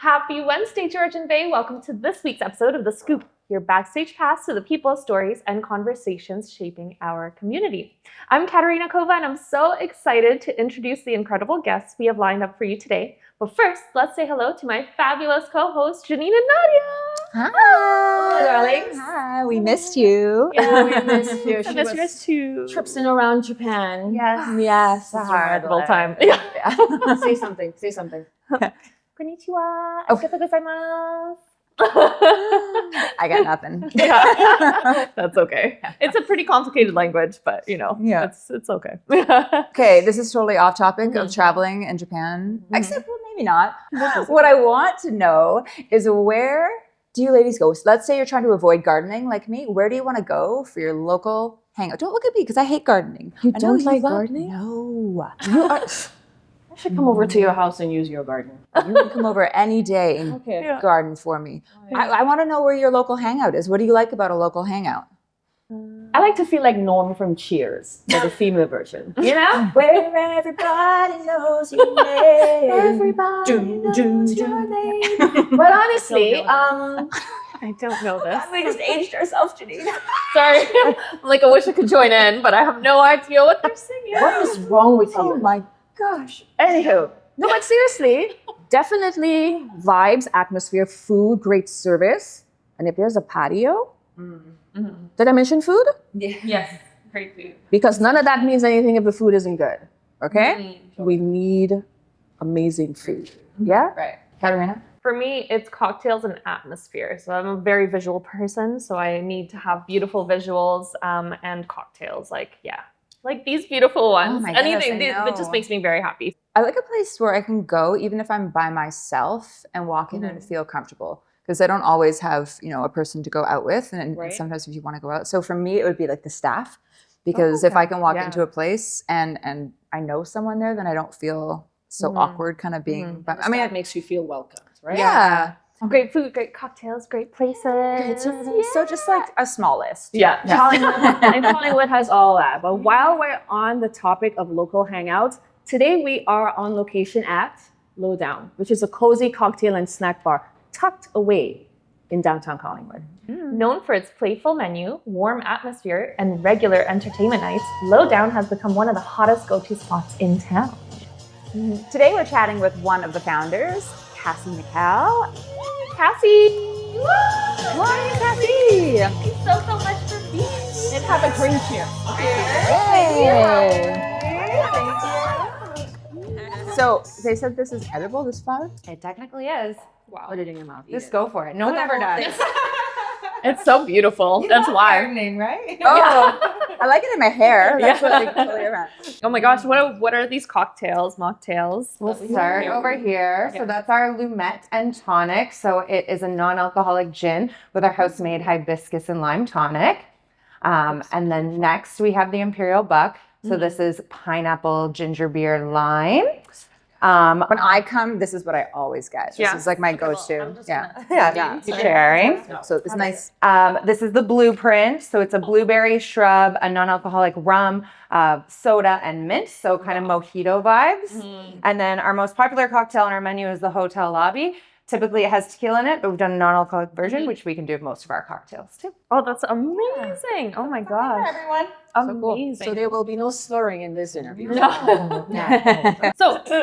Happy Wednesday, Georgian Bay. Welcome to this week's episode of The Scoop, your backstage pass to the people, stories, and conversations shaping our community. I'm Katerina, Kova, and I'm so excited to introduce the incredible guests we have lined up for you today. But first, let's say hello to my fabulous co-hosts, Janene and Nadia. Hi. Hello, darlings. Hi, we missed you. Yeah, we missed you. I miss yours too. Tripsing around Japan. Yes. Yes, It's a remarkable time. Say something. Say something. Konnichiwa. Arigatou gozaimasu. I got nothing. Yeah, that's okay. It's a pretty complicated language, but Yeah. it's okay. Okay, this is totally off topic of traveling in Japan, except well, maybe not. What I want to know is where do you ladies go? So let's say you're trying to avoid gardening like me. Where do you want to go for your local hangout? Don't look at me because I hate gardening. You I know don't like love- gardening? No. You are. I should come over to your house and use your garden. You can come over any day and Okay. Yeah. garden for me. I want to know where your local hangout is. What do you like about a local hangout? I like to feel like Norm from Cheers, like the female version. You know? Where everybody knows your name. Everybody knows your name. But honestly, I don't know this. we just aged ourselves, Janene. Sorry. I wish I could join in, but I have no idea what they're singing. What is wrong with you? Oh my gosh. Anywho, no, but seriously, definitely vibes, atmosphere, food, great service. And if there's a patio, did I mention food? Yes. Great food. Because none of that means anything if the food isn't good. Okay? We need amazing food. Yeah? Right. Katerina? For me, it's cocktails and atmosphere. So I'm a very visual person, so I need to have beautiful visuals and cocktails. Like these beautiful ones. my goodness, Anything I that just know. makes me very happy. I like a place where I can go even if I'm by myself and walk in and feel comfortable. Because I don't always have, a person to go out with. And Right. sometimes if you want to go out. So for me, it would be like the staff. Because if I can walk Yeah. into a place and I know someone there, then I don't feel so awkward kind of being. But, I mean, it makes you feel welcomed, right? yeah. Great food, great cocktails, great places. So just like a small list. Yeah. Collingwood has all that. But while we're on the topic of local hangouts, today we are on location at Lowdown, which is a cozy cocktail and snack bar tucked away in downtown Collingwood. Known for its playful menu, warm atmosphere, and regular entertainment nights, Lowdown has become one of the hottest go-to spots in town. Today we're chatting with one of the founders, Cassie MacKell. Cassie! Morning, Cassie. Thank you so much for being here. And have a drink here. So they said this is edible, this flower? It technically is. Wow. Put it in your mouth. Just go for it. No one ever does. It's so beautiful. That's why. Gardening, right? Oh, I like it in my hair. That's what they totally are. Oh my gosh, what are these cocktails, mocktails? We'll start over here. So that's our Lumette and tonic. So it is a non-alcoholic gin with our house-made hibiscus and lime tonic. And then next we have the Imperial Buck. So this is pineapple, ginger beer, lime. When I come, this is what I always get. This Yeah. is like my go-to. Yeah. Yeah, sharing. So it's nice. This is the Blueprint. So it's a blueberry shrub, a non-alcoholic rum, soda, and mint. So kind of mojito vibes. And then our most popular cocktail on our menu is the Hotel Lobby. Typically it has tequila in it, but we've done a non-alcoholic version, which we can do with most of our cocktails too. Oh, that's amazing. Oh my gosh. Everyone. Amazing. So there will be no slurring in this interview. So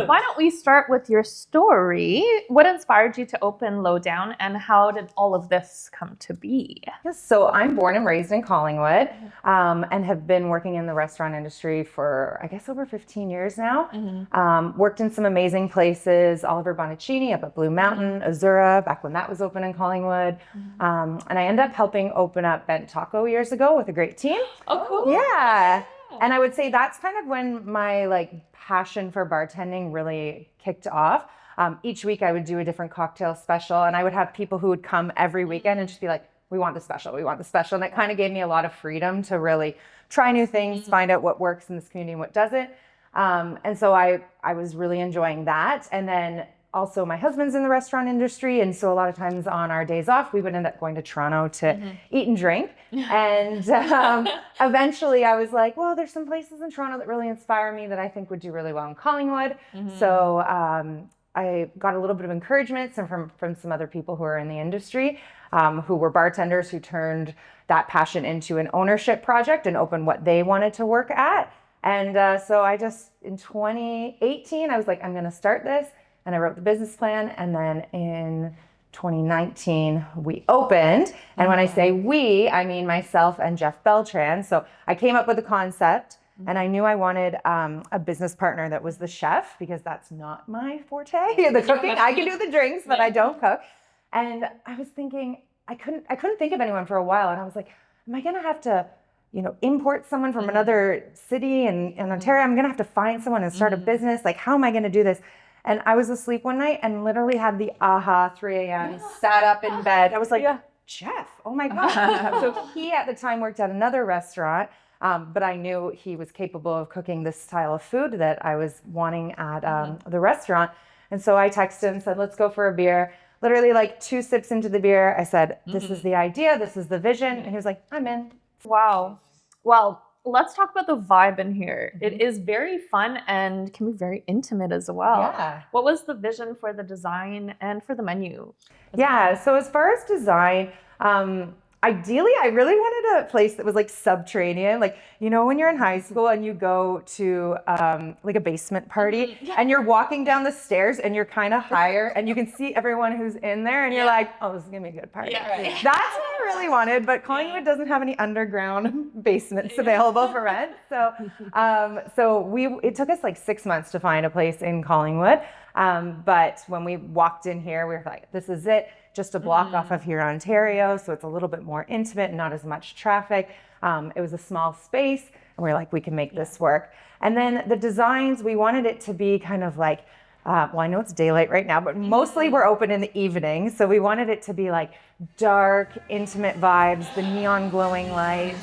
why don't we start with your story? What inspired you to open Lowdown and how did all of this come to be? Yes, so I'm born and raised in Collingwood and have been working in the restaurant industry for, I guess, over 15 years now. Worked in some amazing places, Oliver Bonacini up at Blue Mountain, Azura, back when that was open in Collingwood. And I ended up helping open up Bent Taco years ago with a great team. Oh, cool. Yeah. And I would say that's kind of when my passion for bartending really kicked off. Each week I would do a different cocktail special and I would have people who would come every weekend and just be like, we want the special, we want the special. And it kind of gave me a lot of freedom to really try new things, find out what works in this community and what doesn't. And so I was really enjoying that. And then also my husband's in the restaurant industry. And so a lot of times on our days off, we would end up going to Toronto to eat and drink. And eventually I was like, well, there's some places in Toronto that really inspire me that I think would do really well in Collingwood. So I got a little bit of encouragement from some other people who are in the industry, who were bartenders who turned that passion into an ownership project and opened what they wanted to work at. And so I just, in 2018, I was like, I'm going to start this. And I wrote the business plan. And then in 2019, we opened. And when I say we, I mean myself and Jeff Beltran. So I came up with the concept. And I knew I wanted a business partner that was the chef, because that's not my forte, the cooking. I can do the drinks, but I don't cook. And I was thinking, I couldn't think of anyone for a while. And I was like, am I going to have to, import someone from another city in Ontario? I'm going to have to find someone and start a business. Like, how am I going to do this? And I was asleep one night and literally had the 3 a.m., sat up in bed. I was like, Jeff, oh my God. So he at the time worked at another restaurant. But I knew he was capable of cooking this style of food that I was wanting at the restaurant. And so I texted him and said, let's go for a beer. Literally like 2 sips into the beer, I said, this is the idea. This is the vision. And he was like, I'm in. Wow. Well, let's talk about the vibe in here. It is very fun and can be very intimate as well. Yeah. What was the vision for the design and for the menu? Yeah. So as far as design, ideally, I really wanted a place that was like subterranean. Like, when you're in high school and you go to like a basement party and you're walking down the stairs and you're kind of higher and you can see everyone who's in there and you're like, oh, this is going to be a good party. That's what I really wanted. But Collingwood doesn't have any underground basements available for rent. So, it took us like 6 months to find a place in Collingwood. But when we walked in here, we were like, this is it. Just a block off of here, Ontario. So it's a little bit more intimate and not as much traffic. It was a small space and we were like, we can make this work. And then the designs, we wanted it to be kind of like, I know it's daylight right now, but mostly we're open in the evening. So we wanted it to be like dark, intimate vibes, the neon glowing lights,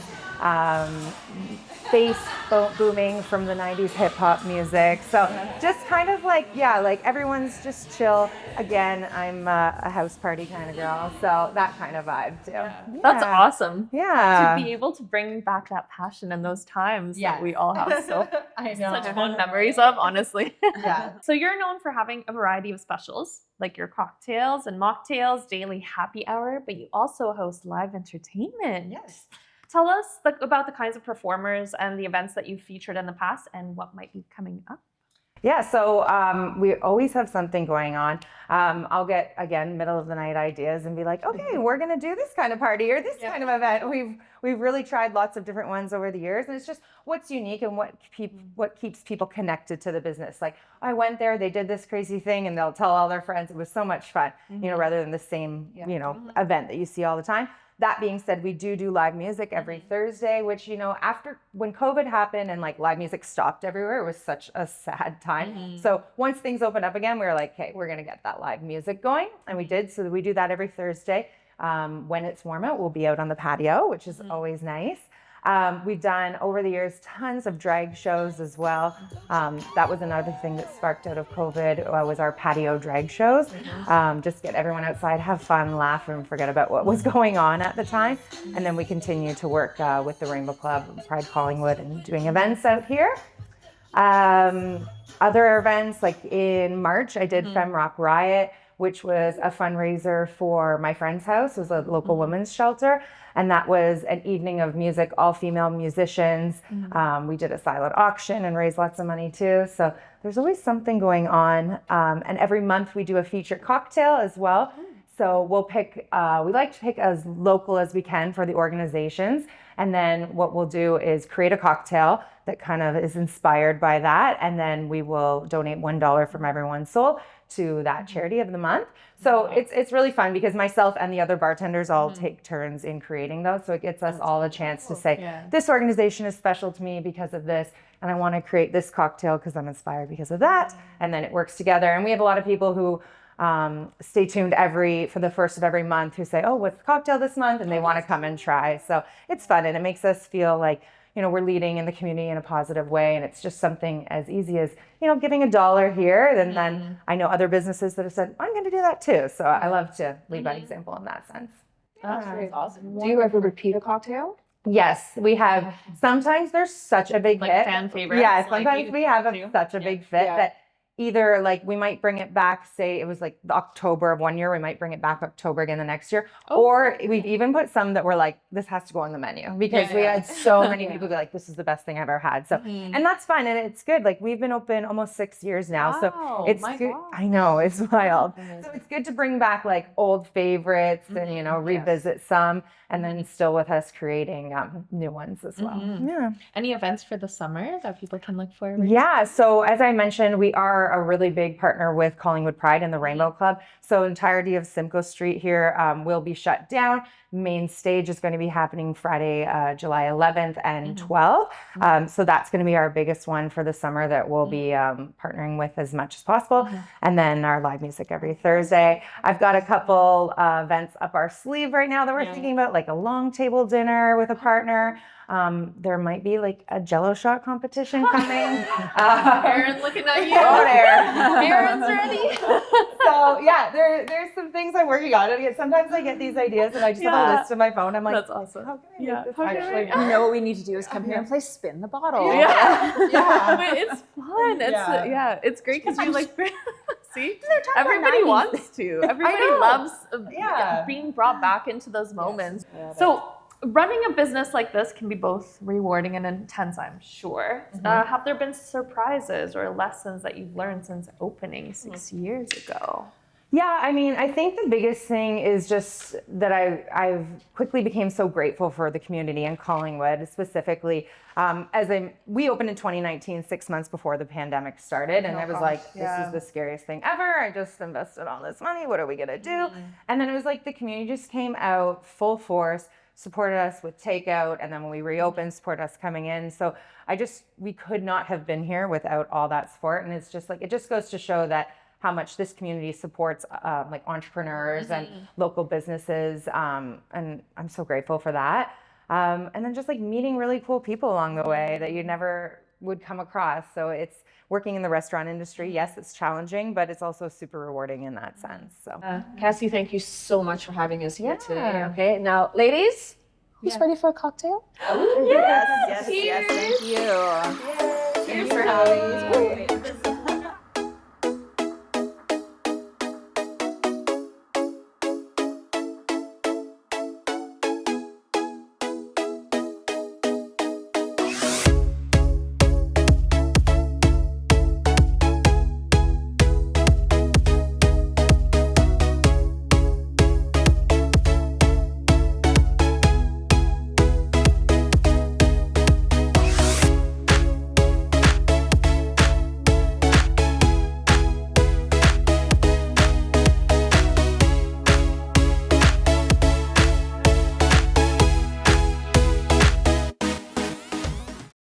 bass booming from the 90s hip hop music. So just kind of like, like everyone's just chill. Again, I'm a house party kind of girl. So that kind of vibe too. Yeah. That's awesome. Yeah. To be able to bring back that passion and those times that we all have I know. such fun memories of, honestly. Yeah. So you're known for having a variety of specials, like your cocktails and mocktails, daily happy hour, but you also host live entertainment. Yes. Tell us about the kinds of performers and the events that you've featured in the past and what might be coming up. Yeah, so we always have something going on. I'll get, again, middle of the night ideas and be like, okay, we're going to do this kind of party or this kind of event. We've really tried lots of different ones over the years, and it's just what's unique and what keeps people connected to the business. Like, I went there, they did this crazy thing, and they'll tell all their friends. It was so much fun, rather than the same, event that you see all the time. That being said, we do live music every Thursday, which, after when COVID happened and like live music stopped everywhere, it was such a sad time. So once things opened up again, we were like, okay, we're going to get that live music going. And we did. So we do that every Thursday. When it's warm out, we'll be out on the patio, which is always nice. We've done over the years tons of drag shows as well. That was another thing that sparked out of COVID was our patio drag shows. Just get everyone outside, have fun, laugh, and forget about what was going on at the time. And then we continue to work with the Rainbow Club, Pride Collingwood, and doing events out here. Other events, like in March, I did Femme Rock Riot, which was a fundraiser for my friend's house. It was a local women's shelter. And that was an evening of music, all female musicians. We did a silent auction and raised lots of money too. So there's always something going on. And every month we do a featured cocktail as well. So we'll pick, we like to pick as local as we can for the organizations. And then what we'll do is create a cocktail that kind of is inspired by that. And then we will donate $1 from everyone's soul to that charity of the month. So it's really fun because myself and the other bartenders all take turns in creating those. So it gets us all a chance to say, this organization is special to me because of this. And I want to create this cocktail because I'm inspired because of that. And then it works together. And we have a lot of people who stay tuned for the first of every month who say, oh, what's the cocktail this month? And they want to come and try. So it's fun. And it makes us feel like, we're leading in the community in a positive way. And it's just something as easy as, giving $1 here. And then I know other businesses that have said, I'm going to do that too. So I love to lead by example in that sense. That's really awesome. Do you ever repeat a cocktail? Yes, we have. Sometimes there's such a big hit. Fan favorites. Yeah, sometimes we have such a big fit that either like we might bring it back, say it was like the October of one year, we might bring it back October again the next year. Or we've even put some that were like, this has to go on the menu because we had so many people be like, this is the best thing I've ever had. So, and that's fun. And it's good. Like we've been open almost 6 years now. So it's good. I know, it's wild. So it's good to bring back like old favorites and, you know, revisit some, and then still with us creating new ones as well. Yeah. Any events for the summer that people can look forward to? Yeah. So as I mentioned, we are a really big partner with COLLINGWOOD Pride and the Rainbow Club. So entirety of Simcoe Street here will be shut down. Main stage is going to be happening Friday, July 11th and 12th. So that's going to be our biggest one for the summer that we'll be partnering with as much as possible. And then our live music every Thursday. I've got a couple events up our sleeve right now that we're thinking about, like a long table dinner with a partner. There might be like a Jello shot competition coming. Erin looking at you. Oh, there. Erin's ready. So yeah, there's some things I'm working on. And sometimes I get these ideas and I just have a list on my phone. I'm like, that's awesome. How can I make this actually? You know what we need to do is come here and play spin the bottle. But it's fun. It's it's great because you like see everybody wants to. Everybody loves being brought back into those moments. So running a business like this can be both rewarding and intense, I'm sure. Have there been surprises or lessons that you've learned since opening 6 years ago? Yeah, I mean, I think the biggest thing is just that I've quickly became so grateful for the community and Collingwood specifically. We opened in 2019, 6 months before the pandemic started, and I was like, this is the scariest thing ever. I just invested all this money. What are we gonna do? And then it was like the community just came out full force, supported us with takeout, and then when we reopened, supported us coming in. So we could not have been here without all that support. And it's just like, it just goes to show that how much this community supports like entrepreneurs and local businesses. And I'm so grateful for that. And then just like meeting really cool people along the way that you never would come across. So it's working in the restaurant industry. Yes, it's challenging, but it's also super rewarding in that sense. So Cassie, thank you so much for having us here today. Okay, now ladies, who's ready for a cocktail? Yes, thank you. Cheers for having me.